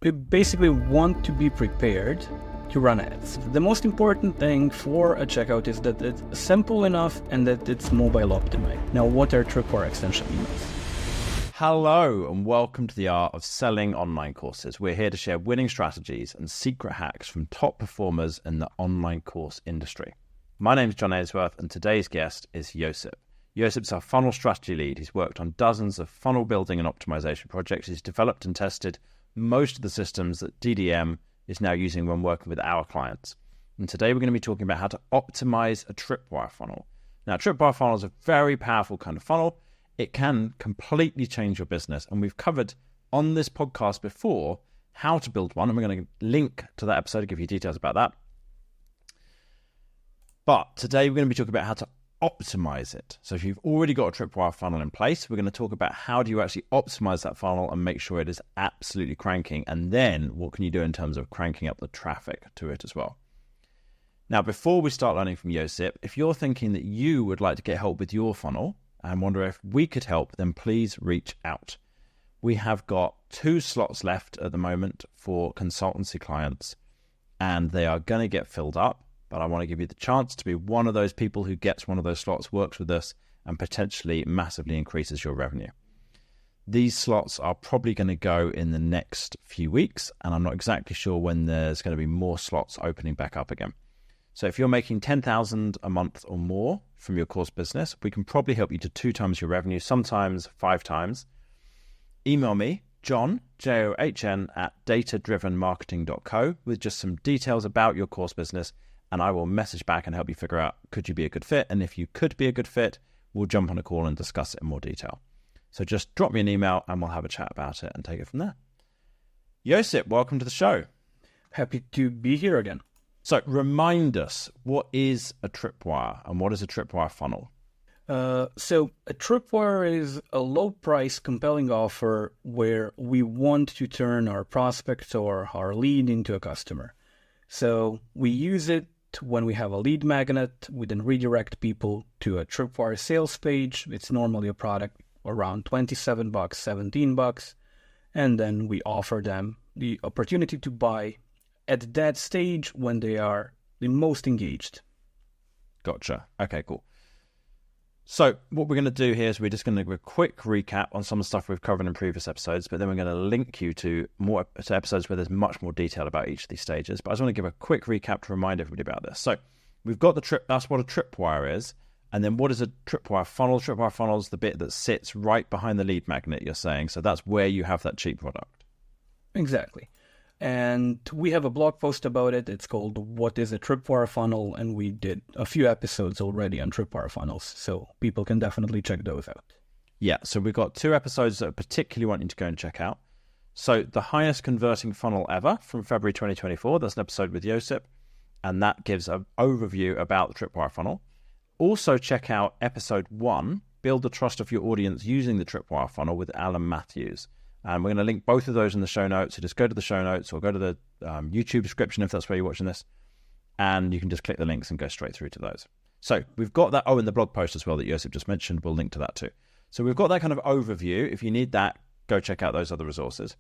We basically want to be prepared to run ads. The most important thing for a checkout is that it's simple enough and that it's mobile optimized. Now, what are Tripwire extension emails? Hello and welcome to the Art of Selling Online Courses. We're here to share winning strategies and secret hacks from top performers in the online course industry. My name is John Ainsworth and today's guest is Josip. Josip's our funnel strategy lead. He's worked on dozens of funnel building and optimization projects. He's developed and tested most of the systems that DDM is now using when working with our clients. And today we're going to be talking about how to optimize a Tripwire funnel. Now, a Tripwire funnel is a very powerful kind of funnel. It can completely change your business. And we've covered on this podcast before how to build one. And we're going to link to that episode to give you details about that. But today we're going to be talking about how to optimize it. So if you've already got a Tripwire funnel in place, we're going to talk about how do you actually optimize that funnel and make sure it is absolutely cranking. And then what can you do in terms of cranking up the traffic to it as well. Now, before we start learning from Josip, if you're thinking that you would like to get help with your funnel and wonder if we could help, then please reach out. We have got 2 slots left at the moment for consultancy clients, and they are going to get filled up. But I want to give you the chance to be one of those people who gets one of those slots, works with us, and potentially massively increases your revenue. These slots are probably going to go in the next few weeks, and I'm not exactly sure when there's going to be more slots opening back up again. So if you're making $10,000 a month or more from your course business, we can probably help you to 2 times your revenue, sometimes 5 times. Email me, John, John, at datadrivenmarketing.co with just some details about your course business, and I will message back and help you figure out, could you be a good fit? And if you could be a good fit, we'll jump on a call and discuss it in more detail. So just drop me an email and we'll have a chat about it and take it from there. Josip, welcome to the show. Happy to be here again. So remind us, what is a Tripwire and what is a Tripwire funnel? So a Tripwire is a low-price, compelling offer where we want to turn our prospect or our lead into a customer. So we use it when we have a lead magnet. We then redirect people to a Tripwire sales page. It's normally a product around $27, $17, and then we offer them the opportunity to buy at that stage when they are the most engaged. Gotcha. Okay, cool. So what we're going to do here is we're just going to do a quick recap on some of the stuff we've covered in previous episodes, but then we're going to link you to more episodes where there's much more detail about each of these stages. But I just want to give a quick recap to remind everybody about this. So we've got that's what a Tripwire is. And then what is a Tripwire funnel? Tripwire funnel is the bit that sits right behind the lead magnet, you're saying. So that's where you have that cheap product. Exactly. And we have a blog post about it. It's called What is a Tripwire Funnel? And we did a few episodes already on Tripwire funnels. So people can definitely check those out. Yeah, so we've got 2 episodes that I particularly want you to go and check out. So the highest converting funnel ever from February 2024, that's an episode with Josip. And that gives an overview about the Tripwire funnel. Also check out episode 1, Build the Trust of Your Audience Using the Tripwire Funnel with Alan Matthews. And we're going to link both of those in the show notes. So just go to the show notes or go to the YouTube description if that's where you're watching this. And you can just click the links and go straight through to those. So we've got that. Oh, in the blog post as well that Josip just mentioned, we'll link to that too. So we've got that kind of overview. If you need that, go check out those other resources.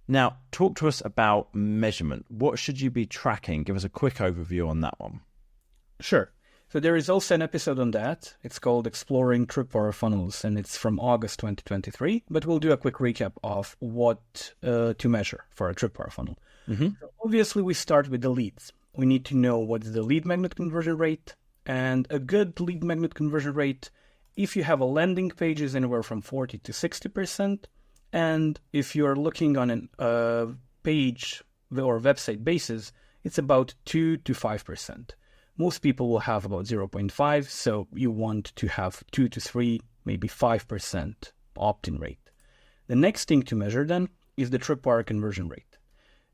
Now, talk to us about measurement. What should you be tracking? Give us a quick overview on that one. Sure. So there is also an episode on that. It's called Exploring Tripwire Funnels, and it's from August 2023. But we'll do a quick recap of what to measure for a Tripwire funnel. Mm-hmm. So obviously, we start with the leads. We need to know what is the lead magnet conversion rate. And a good lead magnet conversion rate, if you have a landing page, is anywhere from 40 to 60%. And if you're looking on a page or website basis, it's about 2 to 5%. Most people will have about 0.5, so you want to have 2 to 3, maybe 5% opt-in rate. The next thing to measure then is the Tripwire conversion rate.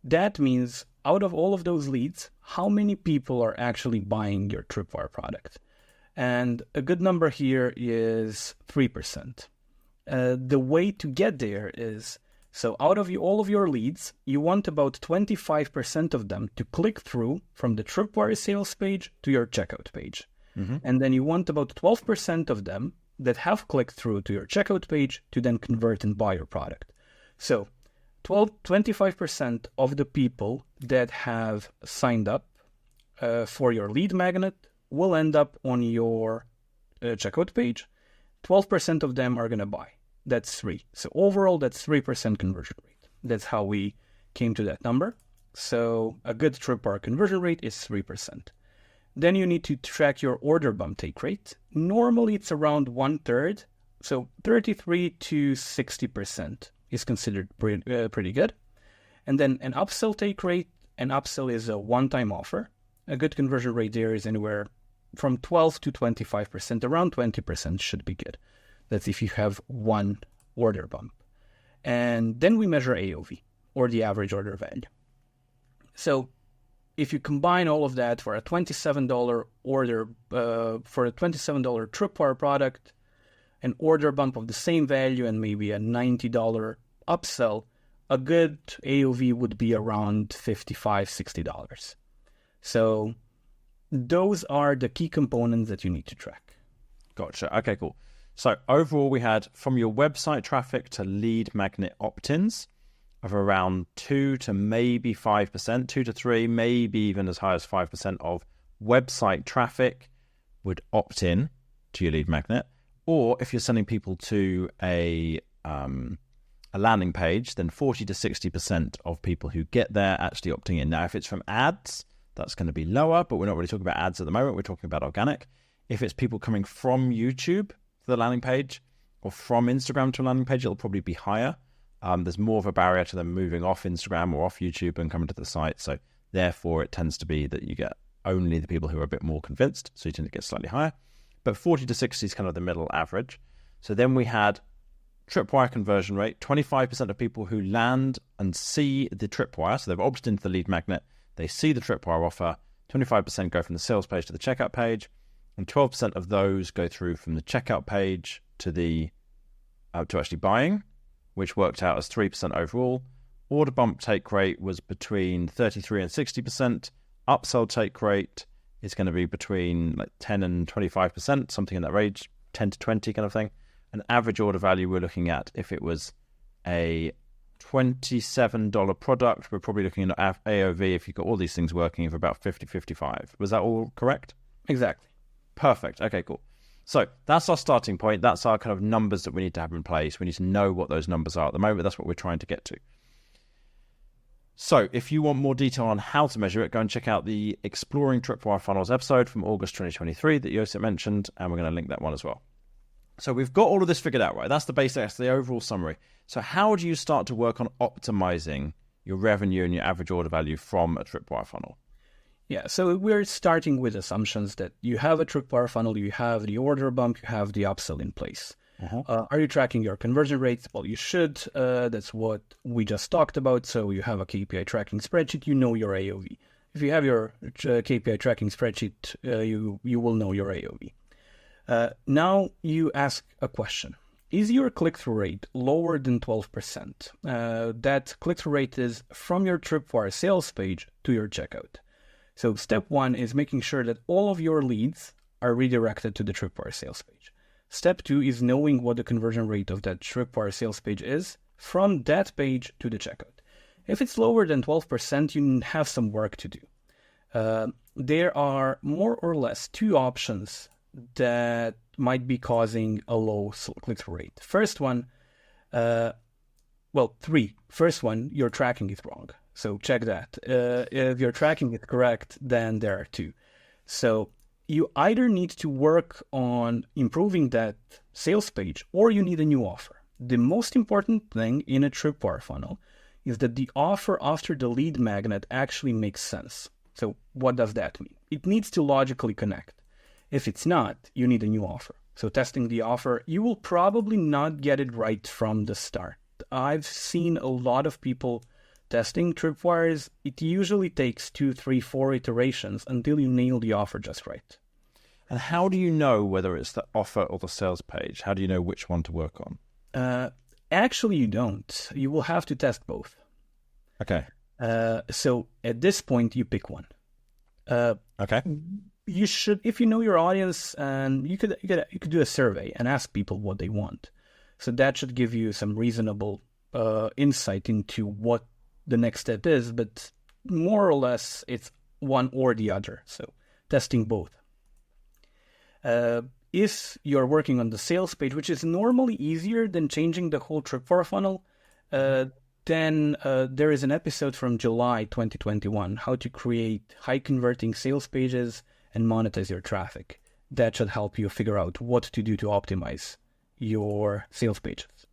That means out of all of those leads, how many people are actually buying your Tripwire product? And a good number here is 3%. The way to get there is, so out of all of your leads, you want about 25% of them to click through from the Tripwire sales page to your checkout page. Mm-hmm. And then you want about 12% of them that have clicked through to your checkout page to then convert and buy your product. So 25% of the people that have signed up for your lead magnet will end up on your checkout page. 12% of them are going to buy. That's 3. So overall, that's 3% conversion rate. That's how we came to that number. So a good Tripwire conversion rate is 3%. Then you need to track your order bump take rate. Normally, it's around 1/3. So 33 to 60% is considered pretty good. And then an upsell take rate. An upsell is a one-time offer. A good conversion rate there is anywhere from 12 to 25%. Around 20% should be good. That's if you have one order bump. And then we measure AOV, or the average order value. So if you combine all of that for a $27 order, for a $27 Tripwire product, an order bump of the same value and maybe a $90 upsell, a good AOV would be around $55, $60. So those are the key components that you need to track. Gotcha. Okay, cool. So overall, we had from your website traffic to lead magnet opt-ins of around 2 to maybe 5%, 2 to 3, maybe even as high as 5% of website traffic would opt in to your lead magnet. Or if you're sending people to a landing page, then 40 to 60% of people who get there actually opting in. Now, if it's from ads, that's going to be lower, but we're not really talking about ads at the moment. We're talking about organic. If it's people coming from YouTube to the landing page or from Instagram to a landing page, it'll probably be higher. There's more of a barrier to them moving off Instagram or off YouTube and coming to the site. So therefore, it tends to be that you get only the people who are a bit more convinced. So you tend to get slightly higher. But 40 to 60 is kind of the middle average. So then we had Tripwire conversion rate, 25% of people who land and see the Tripwire. So they've opted into the lead magnet. They see the Tripwire offer. 25% go from the sales page to the checkout page. And 12% of those go through from the checkout page to the to actually buying, which worked out as 3% overall. Order bump take rate was between 33 and 60%. Upsell take rate is going to be between like 10 and 25%, something in that range, 10 to 20 kind of thing. An average order value we're looking at, if it was a $27 product, we're probably looking at AOV, if you've got all these things working, of about 50, 55. Was that all correct? Exactly. Perfect. Okay, cool. So that's our starting point. That's our kind of numbers that we need to have in place. We need to know what those numbers are at the moment. That's what we're trying to get to. So if you want more detail on how to measure it, go and check out the Exploring Tripwire Funnels episode from August 2023 that Josip mentioned, and we're going to link that one as well. So we've got all of this figured out, right? That's the basics, that's the overall summary. So how do you start to work on optimizing your revenue and your average order value from a Tripwire funnel? Yeah, so we're starting with assumptions that you have a Tripwire funnel, you have the order bump, you have the upsell in place. Are you tracking your conversion rates? Well, you should. That's what we just talked about. So you have a KPI tracking spreadsheet, you know your AOV. If you have your KPI tracking spreadsheet, you will know your AOV. Now you ask a question. Is your click-through rate lower than 12%? That click-through rate is from your Tripwire sales page to your checkout. So step 1 is making sure that all of your leads are redirected to the Tripwire sales page. Step 2 is knowing what the conversion rate of that Tripwire sales page is from that page to the checkout. If it's lower than 12%, you have some work to do. There are more or less 2 options that might be causing a low click-through rate. First one, 3. First one, your tracking is wrong. So check that. If your tracking is correct, then there are 2. So you either need to work on improving that sales page or you need a new offer. The most important thing in a Tripwire funnel is that the offer after the lead magnet actually makes sense. So what does that mean? It needs to logically connect. If it's not, you need a new offer. So testing the offer, you will probably not get it right from the start. I've seen a lot of people testing Tripwires. It usually takes 2, 3, 4 iterations until you nail the offer just right. And how do you know whether it's the offer or the sales page? How do you know which one to work on? Actually, you don't. You will have to test both. Okay. So at this point, you pick one. Okay. You should, if you know your audience, and you could do a survey and ask people what they want. So that should give you some reasonable insight into what the next step is, but more or less it's one or the other. So testing both. If you're working on the sales page, which is normally easier than changing the whole Tripwire funnel, then there is an episode from July 2021, how to create high converting sales pages and monetize your traffic. That should help you figure out what to do to optimize your sales pages.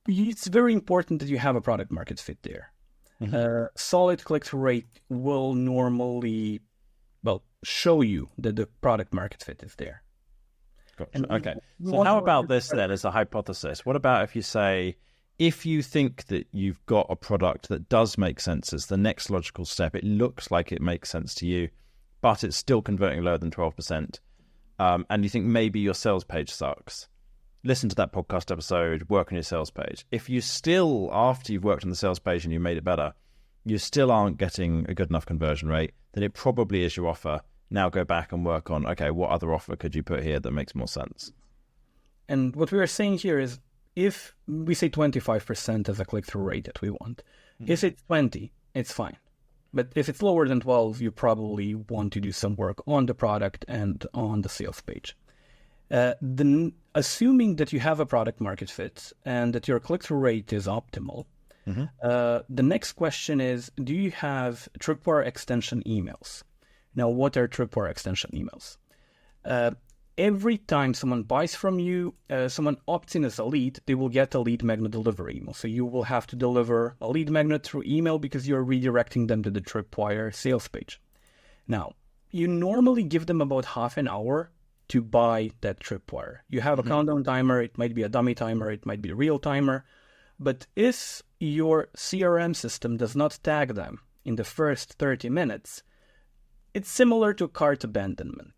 It's very important that you have a product market fit there. Solid click-through rate will normally, show you that the product market fit is there. Gotcha. Okay. So how about this then as a hypothesis? What about if you say, if you think that you've got a product that does make sense as the next logical step, it looks like it makes sense to you, but it's still converting lower than 12%, and you think maybe your sales page sucks, listen to that podcast episode, work on your sales page. If you still, after you've worked on the sales page and you made it better, you still aren't getting a good enough conversion rate, then it probably is your offer. Now go back and work on, okay, what other offer could you put here that makes more sense? And what we are saying here is, if we say 25% as a click-through rate that we want, if it's 20, it's fine. But if it's lower than 12, you probably want to do some work on the product and on the sales page. Assuming that you have a product market fit and that your click-through rate is optimal, the next question is, do you have Tripwire extension emails? Now, what are Tripwire extension emails? Every time someone buys from you, someone opts in as a lead, they will get a lead magnet delivery email. So you will have to deliver a lead magnet through email because you're redirecting them to the Tripwire sales page. Now, you normally give them about half an hour to buy that Tripwire. You have a countdown timer, it might be a dummy timer, it might be a real timer. But if your CRM system does not tag them in the first 30 minutes, it's similar to cart abandonment.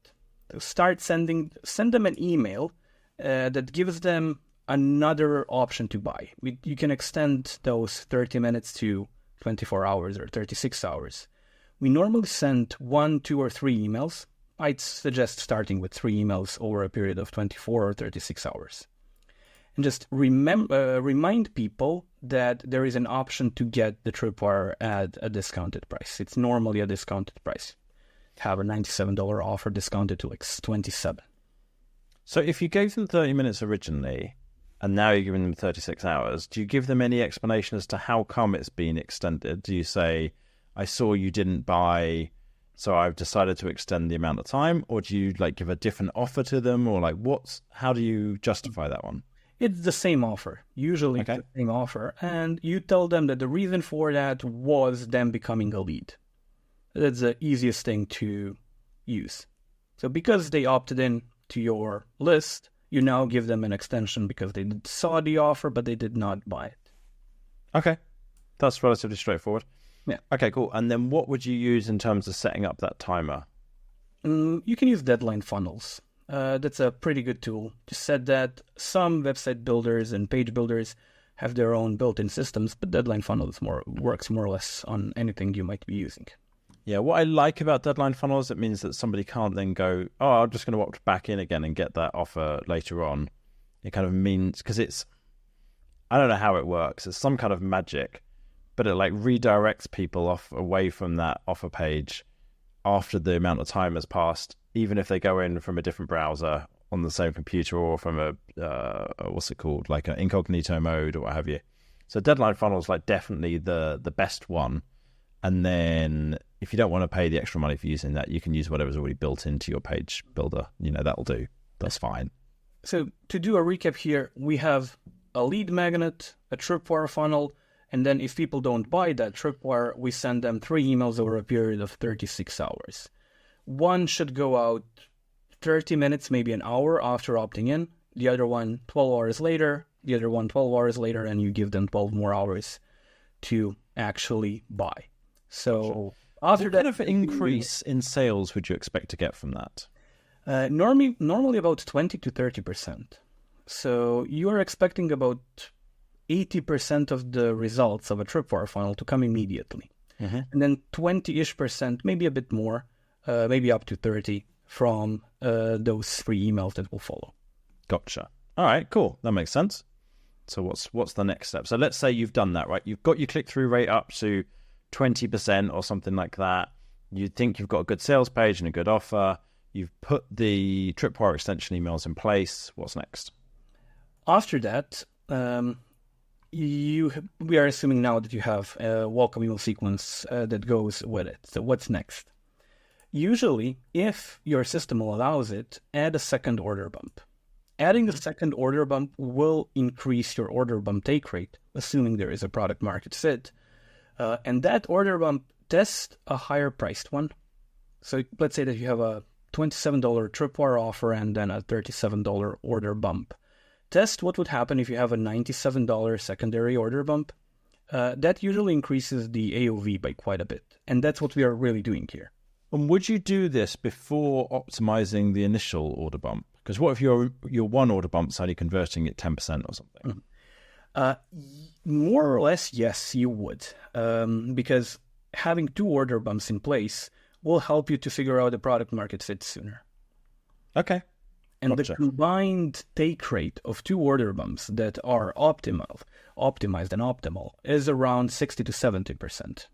So send them an email that gives them another option to buy. You can extend those 30 minutes to 24 hours or 36 hours. We normally send 1, 2, or 3 emails. I'd suggest starting with 3 emails over a period of 24 or 36 hours. And just remind people that there is an option to get the Tripwire at a discounted price. It's normally a discounted price. Have a $97 offer discounted to like $27. So if you gave them 30 minutes originally, and now you're giving them 36 hours, do you give them any explanation as to how come it's been extended? Do you say, I saw you didn't buy, so I've decided to extend the amount of time? Or do you give a different offer to them? Or how do you justify that one? It's the same offer. Usually it's the same offer. And you tell them that the reason for that was them becoming a lead. That's the easiest thing to use. So because they opted in to your list, you now give them an extension because they saw the offer, but they did not buy it. Okay. That's relatively straightforward. Yeah. Okay, cool. And then what would you use in terms of setting up that timer? You can use deadline funnels. That's a pretty good tool to set that. Some website builders and page builders have their own built-in systems, but deadline funnels works more or less on anything you might be using. Yeah, what I like about deadline funnels, it means that somebody can't then go, oh, I'm just going to opt back in again and get that offer later on. It kind of means, because I don't know how it works. It's some kind of magic, but it redirects people away from that offer page after the amount of time has passed, even if they go in from a different browser on the same computer or from an incognito mode or what have you. So deadline funnel is definitely the best one. And then if you don't want to pay the extra money for using that, you can use whatever's already built into your page builder. That'll do. That's fine. So to do a recap here, we have a lead magnet, a Tripwire funnel, and then if people don't buy that Tripwire, we send them 3 emails over a period of 36 hours. One should go out 30 minutes, maybe an hour after opting in. The other one 12 hours later, the other one 12 hours later, and you give them 12 more hours to actually buy. So after what kind of increase in sales would you expect to get from that? Normally about 20 to 30%. So you are expecting about 80% of the results of a Tripwire funnel to come immediately. And then 20-ish%, maybe a bit more, maybe up to 30 from those 3 emails that will follow. Gotcha. All right, cool. That makes sense. So what's the next step? So let's say you've done that, right? You've got your click-through rate up to 20% or something like that. You think you've got a good sales page and a good offer. You've put the Tripwire extension emails in place. What's next? After that, we are assuming now that you have a welcome email sequence that goes with it. So what's next? Usually, if your system allows it, add a second order bump. Adding a second order bump will increase your order bump take rate, assuming there is a product market fit. And that order bump tests a higher priced one. So let's say that you have a $27 Tripwire offer and then a $37 order bump. Test what would happen if you have a $97 secondary order bump. That usually increases the AOV by quite a bit. And that's what we are really doing here. And would you do this before optimizing the initial order bump? Because what if your one order bump's only converting at 10% or something? More or less, yes, you would. Because having two order bumps in place will help you to figure out the product market fit sooner. Okay. And Gotcha. the combined take rate of two order bumps that are optimized and optimal is around 60 to 70%.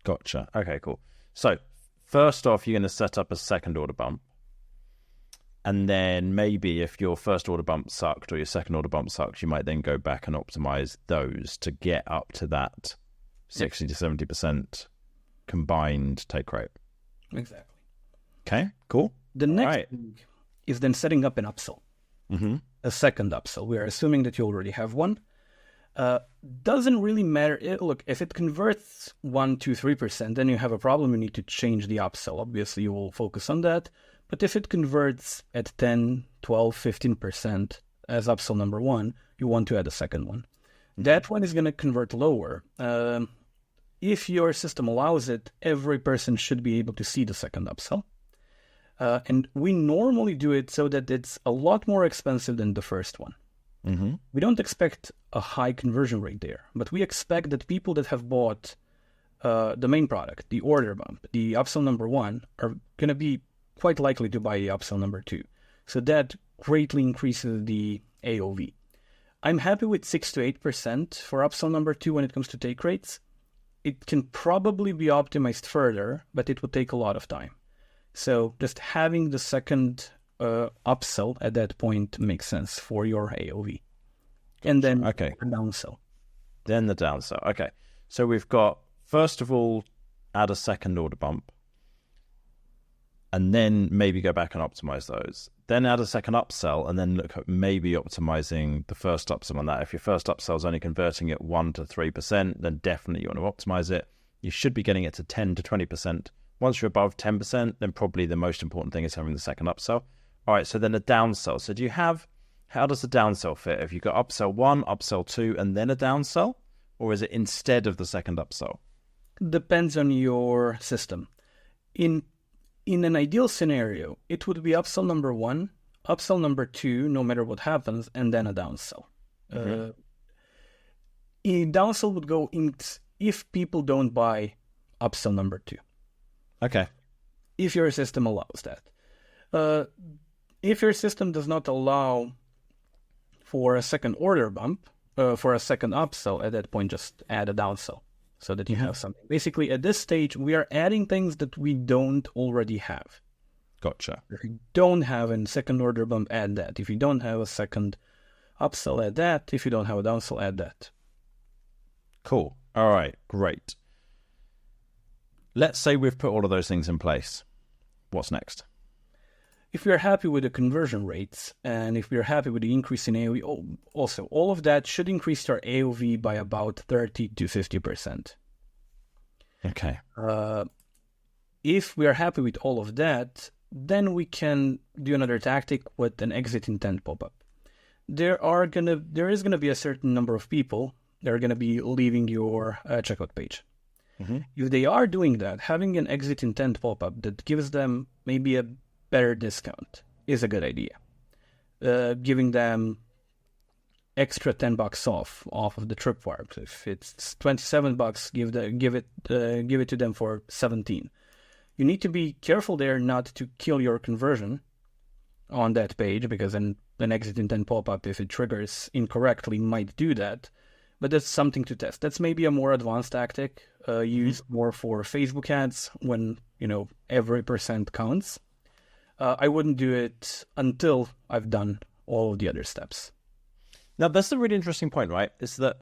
Gotcha. Okay, cool. So first off, you're going to set up a second order bump. And then maybe if your first order bump sucked or your second order bump sucked, you might then go back and optimize those to get up to that 60 to 70% combined take rate. Exactly. Okay, cool. The next thing is then setting up an upsell. Mm-hmm. A second upsell. We are assuming that you already have one. Doesn't really matter. Look, if it converts 1, 2, 3%, then you have a problem. You need to change the upsell. Obviously, you will focus on that. But if it converts at 10, 12, 15% as upsell number one, you want to add a second one. Mm-hmm. That one is going to convert lower. If your system allows it, every person should be able to see the second upsell. And we normally do it so that it's a lot more expensive than the first one. Mm-hmm. We don't expect a high conversion rate there, but we expect that people that have bought the main product, the order bump, the upsell number one, are going to be quite likely to buy the upsell number two. So that greatly increases the AOV. I'm happy with 6 to 8% for upsell number two when it comes to take rates. It can probably be optimized further, but it would take a lot of time. So just having the second upsell at that point makes sense for your AOV. And then a downsell. Then the downsell. Okay. So we've got, first of all, add a second order bump. And then maybe go back and optimize those. Then add a second upsell and then look at maybe optimizing the first upsell on that. If your first upsell is only converting at 1 to 3%, then definitely you want to optimize it. You should be getting it to 10 to 20%. Once you're above 10%, then probably the most important thing is having the second upsell. All right, so then a downsell. So how does the downsell fit? Have you got upsell 1, upsell 2, and then a downsell? Or is it instead of the second upsell? Depends on your system. In an ideal scenario, it would be upsell number 1, upsell number 2, no matter what happens, and then a downsell. Mm-hmm. A downsell would go in if people don't buy upsell number 2. Okay. If your system allows that. If your system does not allow for a second order bump, for a second upsell, at that point, just add a downsell so that you have something. Basically, at this stage, we are adding things that we don't already have. Gotcha. If you don't have a second order bump, add that. If you don't have a second upsell, add that. If you don't have a downsell, add that. Cool. All right, great. Let's say we've put all of those things in place. What's next? If we're happy with the conversion rates, and if we're happy with the increase in AOV, also, all of that should increase our AOV by about 30 to 50%. Okay. If we are happy with all of that, then we can do another tactic with an exit intent pop-up. There is gonna be a certain number of people that are gonna be leaving your checkout page. Mm-hmm. If they are doing that, having an exit intent pop-up that gives them maybe a better discount is a good idea. Giving them extra $10 off of the Tripwire. If it's $27, give it to them for $17. You need to be careful there not to kill your conversion on that page, because then an exit intent pop-up, if it triggers incorrectly, might do that. But that's something to test. That's maybe a more advanced tactic, used more for Facebook ads when, every percent counts. I wouldn't do it until I've done all of the other steps. Now, that's a really interesting point, right? Is that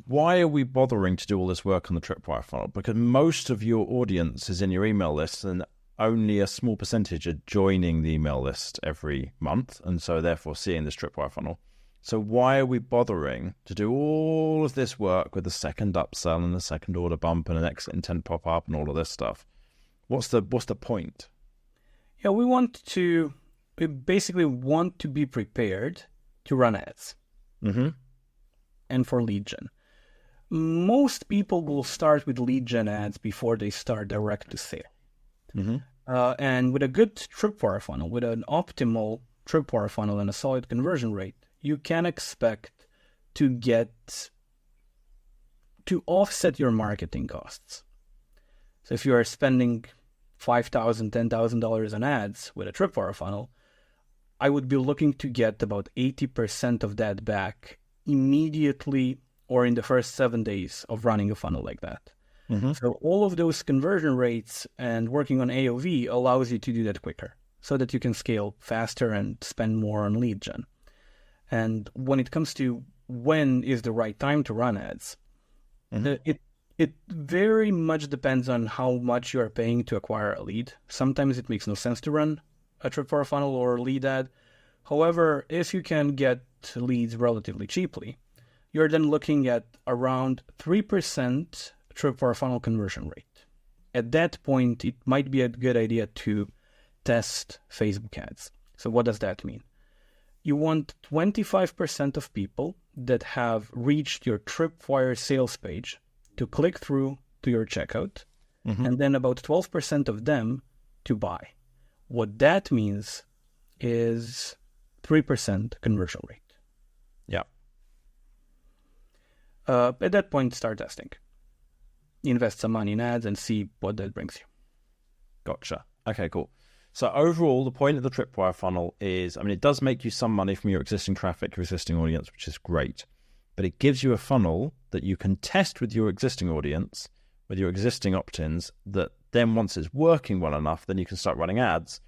why are we bothering to do all this work on the Tripwire funnel? Because most of your audience is in your email list, and only a small percentage are joining the email list every month, and so therefore seeing this Tripwire funnel. So why are we bothering to do all of this work with the second upsell and the second order bump and an exit intent pop-up and all of this stuff? What's the point? Yeah, we basically want to be prepared to run ads. Mm-hmm. And for lead gen. Most people will start with lead gen ads before they start direct to sale. Mm-hmm. And with a good tripwire funnel, with an optimal tripwire funnel and a solid conversion rate, you can expect to offset your marketing costs. So if you are spending $5,000, $10,000 on ads with a tripwire funnel, I would be looking to get about 80% of that back immediately or in the first 7 days of running a funnel like that. Mm-hmm. So all of those conversion rates and working on AOV allows you to do that quicker so that you can scale faster and spend more on lead gen. And when it comes to when is the right time to run ads, it very much depends on how much you are paying to acquire a lead. Sometimes it makes no sense to run a tripwire funnel or lead ad. However, if you can get leads relatively cheaply, you're then looking at around 3% tripwire funnel conversion rate. At that point, it might be a good idea to test Facebook ads. So what does that mean? You want 25% of people that have reached your Tripwire sales page to click through to your checkout, and then about 12% of them to buy. What that means is 3% conversion rate. Yeah. At that point, start testing. Invest some money in ads and see what that brings you. Gotcha. Okay, cool. So overall, the point of the Tripwire funnel is, it does make you some money from your existing traffic, your existing audience, which is great. But it gives you a funnel that you can test with your existing audience, with your existing opt-ins, that then once it's working well enough, then you can start running ads.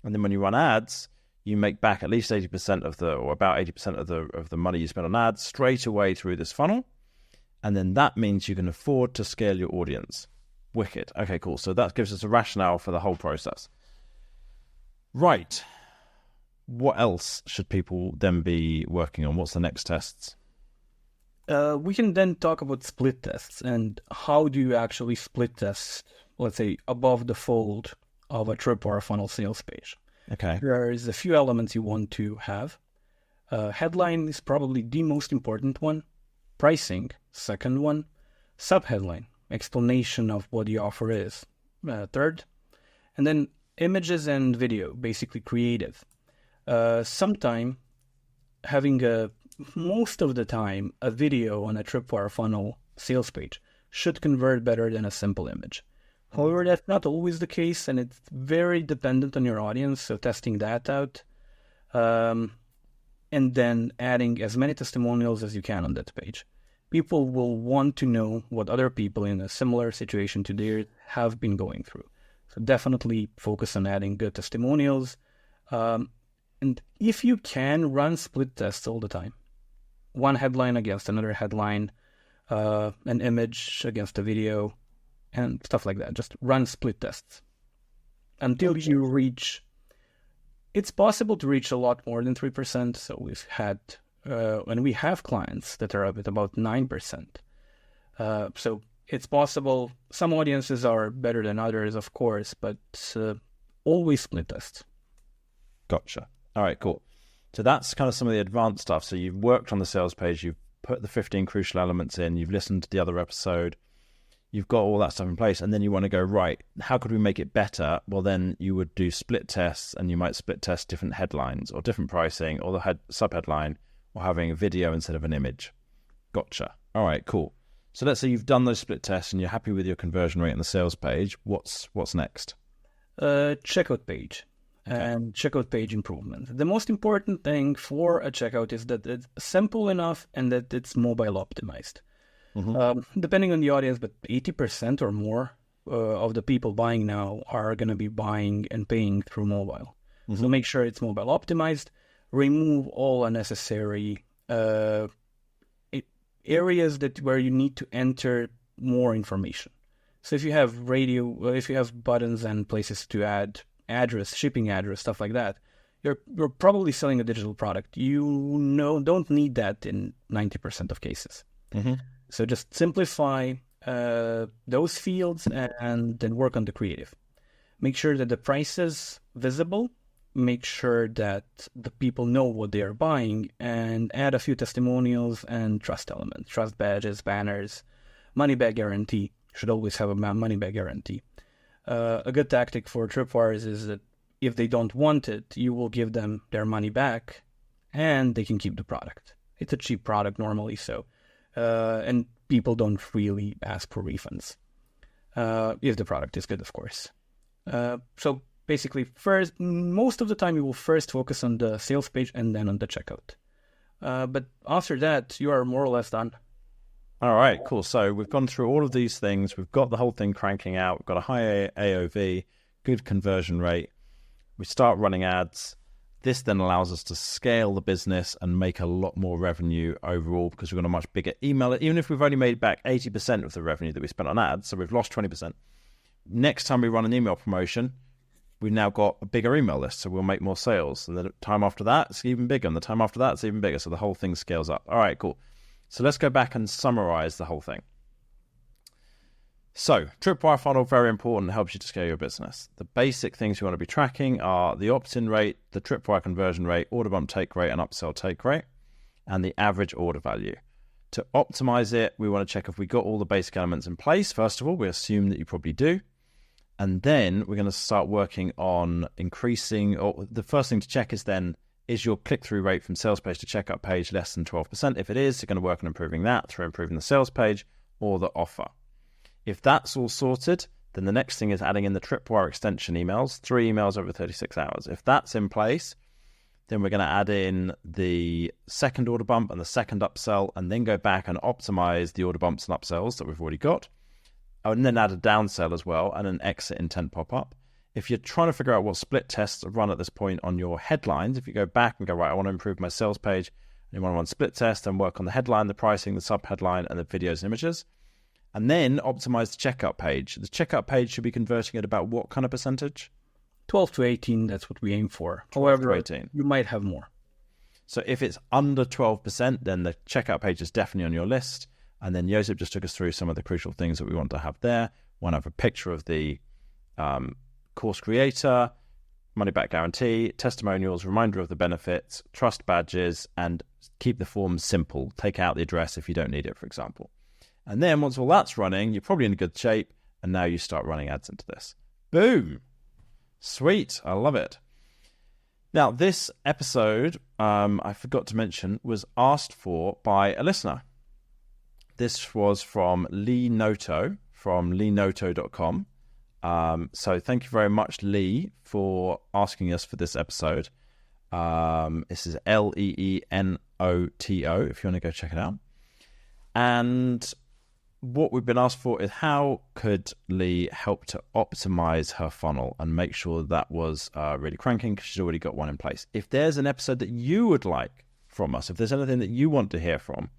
And then when you run ads, you make back at least 80% or about 80% of the money you spend on ads straight away through this funnel. And then that means you can afford to scale your audience. Wicked. Okay, cool. So that gives us a rationale for the whole process. Right. What else should people then be working on? What's the next tests? We can then talk about split tests and how do you actually split test, let's say, above the fold of a Tripwire funnel sales page. Okay. There's a few elements you want to have. Headline is probably the most important one. Pricing, second one. Subheadline, explanation of what the offer is, third. And then images and video, basically creative. Most of the time, a video on a Tripwire funnel sales page should convert better than a simple image. However, that's not always the case, and it's very dependent on your audience, so testing that out. And then adding as many testimonials as you can on that page. People will want to know what other people in a similar situation to theirs have been going through. So definitely focus on adding good testimonials. And if you can, run split tests all the time. One headline against another headline, an image against a video, and stuff like that. Just run split tests until you reach. It's possible to reach a lot more than 3%. So we've had, and we have clients that are up at about 9%. So it's possible. Some audiences are better than others, of course, but always split tests. Gotcha. All right, cool. So that's kind of some of the advanced stuff. So you've worked on the sales page, you've put the 15 crucial elements in, you've listened to the other episode, you've got all that stuff in place, and then you want to go, right, how could we make it better? Well, then you would do split tests, and you might split test different headlines or different pricing or the subheadline or having a video instead of an image. Gotcha. All right, cool. So let's say you've done those split tests and you're happy with your conversion rate on the sales page. What's next? Checkout page. and checkout page improvement. The most important thing for a checkout is that it's simple enough and that it's mobile optimized. Depending on the audience, but 80% or more of the people buying now are going to be buying and paying through mobile. So make sure it's mobile optimized. Remove all unnecessary areas where you need to enter more information. So if you have if you have buttons and places to add address, shipping address, stuff like that, you're probably selling a digital product. Don't need that in 90% of cases. So just simplify those fields and then work on the creative. Make sure that the price is visible. Make sure that the people know what they are buying, and add a few testimonials and trust elements, trust badges, banners, money back guarantee. Should always have a money back guarantee. A good tactic for Tripwires is that if they don't want it, you will give them their money back and they can keep the product. It's a cheap product normally, so and people don't really ask for refunds if the product is good, of course. So basically, most of the time you will first focus on the sales page and then on the checkout. But after that, you are more or less done. All right, cool. So we've gone through all of these things. We've got the whole thing cranking out. We've got a high AOV, good conversion rate. We start running ads. This then allows us to scale the business and make a lot more revenue overall because we've got a much bigger email. Even if we've only made back 80% of the revenue that we spent on ads, so we've lost 20%. Next time we run an email promotion, we've now got a bigger email list, so we'll make more sales. And the time after that, it's even bigger. And the time after that, it's even bigger. So the whole thing scales up. All right, cool. So let's go back and summarize the whole thing. So Tripwire funnel, very important, helps you to scale your business. The basic things you want to be tracking are the opt-in rate, the Tripwire conversion rate, order bump take rate, and upsell take rate, and the average order value. To optimize it, we want to check if we got all the basic elements in place. First of all, we assume that you probably do. And then we're going to start working on increasing, or the first thing to check is then, is your click-through rate from sales page to checkout page less than 12%? If it is, you're going to work on improving that through improving the sales page or the offer. If that's all sorted, then the next thing is adding in the Tripwire extension emails, 3 emails over 36 hours. If that's in place, then we're going to add in the second order bump and the second upsell, and then go back and optimize the order bumps and upsells that we've already got. And then add a downsell as well and an exit intent pop-up. If you're trying to figure out what split tests run at this point on your headlines, if you go back and go, right, I want to improve my sales page, and you want to run split test and work on the headline, the pricing, the sub-headline, and the videos and images. And then optimize the checkout page. The checkout page should be converting at about what kind of percentage? 12 to 18, that's what we aim for. However, 18. You might have more. So if it's under 12%, then the checkout page is definitely on your list. And then Josip just took us through some of the crucial things that we want to have there. Want to have a picture of the course creator, money back guarantee, testimonials, reminder of the benefits, trust badges, and keep the forms simple. Take out the address if you don't need it, for example. And then once all that's running, you're probably in good shape. And now you start running ads into this. Boom. Sweet. I love it. Now, this episode, I forgot to mention, was asked for by a listener. This was from Lee Noto, from leenoto.com. So thank you very much, Lee, for asking us for this episode. This is Leenoto, if you want to go check it out. And what we've been asked for is how could Lee help to optimize her funnel and make sure that was really cranking, because she's already got one in place. If there's an episode that you would like from us, if there's anything that you want to hear from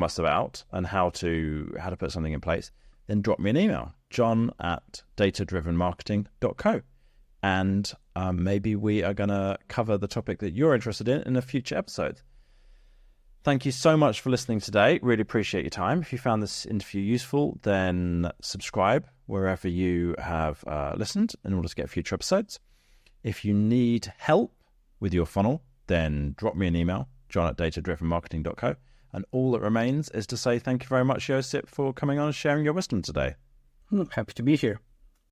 us about and how to put something in place, then drop me an email, john@datadrivenmarketing.co. And maybe we are going to cover the topic that you're interested in a future episode. Thank you so much for listening today. Really appreciate your time. If you found this interview useful, then subscribe wherever you have listened in order to get future episodes. If you need help with your funnel, then drop me an email, john@datadrivenmarketing.co. And all that remains is to say thank you very much, Josip, for coming on and sharing your wisdom today. Happy to be here.